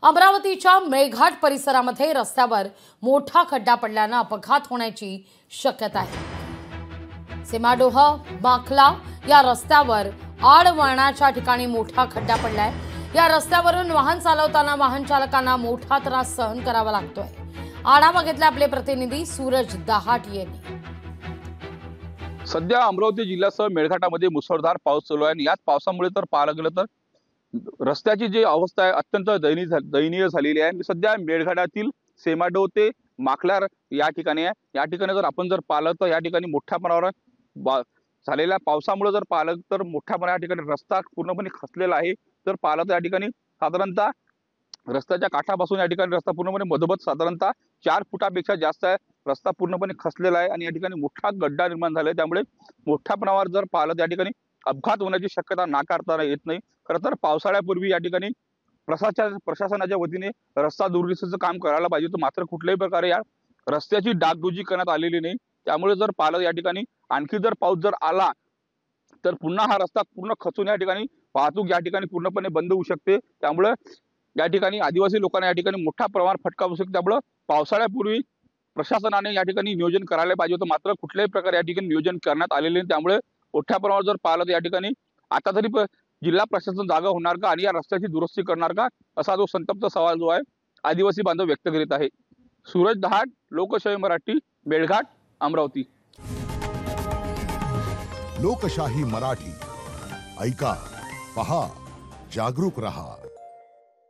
अमरावतीच्या मेळघाट परिसरामध्ये रस्त्यावर मोठा खड्डा पडल्याने अपघात होण्याची शक्यता आहे। सेमाडोह माखला या रस्त्यावर आडवळणाच्या ठिकाणी मोठा खड्डा पडलाय। या रस्त्यावरून वाहन चालवताना वाहन चालकांना मोठा त्रास सहन करावा लागतोय। आढावा घेतला आपले प्रतिनिधी सूरज दहाट यांनी। सध्या अमरावती जिल्ह्यासह मेळघाटामध्ये मुसळधार पाऊस चालू आहे। याच पावसामुळे तर पाहायला गेलं तर रस्त्याची जी अवस्था आहे अत्यंत दयनीय झालेली आहे। सध्या मेळघाटातील सेमाडो ते माखला या ठिकाणी आहे। या ठिकाणी जर आपण पाहिलं तर या ठिकाणी मोठ्या प्रमाणावर झालेल्या पावसामुळे जर पाहिलं तर मोठ्या प्रमाणात या ठिकाणी रस्ता पूर्णपणे खचलेला आहे। तर पाहिलं तर या ठिकाणी साधारणतः रस्त्याच्या काठापासून या ठिकाणी रस्ता पूर्णपणे मधोमध साधारणतः 4 फुटापेक्षा जास्त आहे। रस्ता पूर्णपणे खचलेला आहे आणि या ठिकाणी मोठा गड्डा निर्माण झाला आहे। त्यामुळे मोठ्या प्रमाणावर जर पाहिलं तर या ठिकाणी अपघात होण्याची शक्यता नाकारता येत नाही। खरं तर पावसाळ्यापूर्वी या ठिकाणी प्रशासनाच्या वतीने रस्ता दुरुस्तीचं काम करायला पाहिजे होतं, मात्र कुठल्याही प्रकारे या रस्त्याची डागडुजी करण्यात आलेली नाही। त्यामुळे जर पाहिलं या ठिकाणी आणखी जर पाऊस जर आला तर पुन्हा हा रस्ता पूर्ण खचून या ठिकाणी वाहतूक या ठिकाणी पूर्णपणे बंद होऊ शकते। त्यामुळे या ठिकाणी आदिवासी लोकांना या ठिकाणी मोठा प्रमाणात फटका बसू शकतो। त्यामुळे पावसाळ्यापूर्वी प्रशासनाने या ठिकाणी नियोजन करायला पाहिजे होतं, मात्र कुठल्याही प्रकारे या ठिकाणी नियोजन करण्यात आलेले नाही। त्यामुळे मोठ्या प्रमाणावर जर पाहिलं तर या ठिकाणी आता तरी जिल्हा प्रशासन जागा होणार का आणि या रस्त्याची दुरुस्ती करणार का, असा जो संतप्त सवाल जो आहे आदिवासी बांधव व्यक्त करीत आहे। सूरज दहाट, लोकशाही मराठी, मेळघाट, अमरावती। लोकशाही मराठी ऐका, पहा, जागरूक रहा।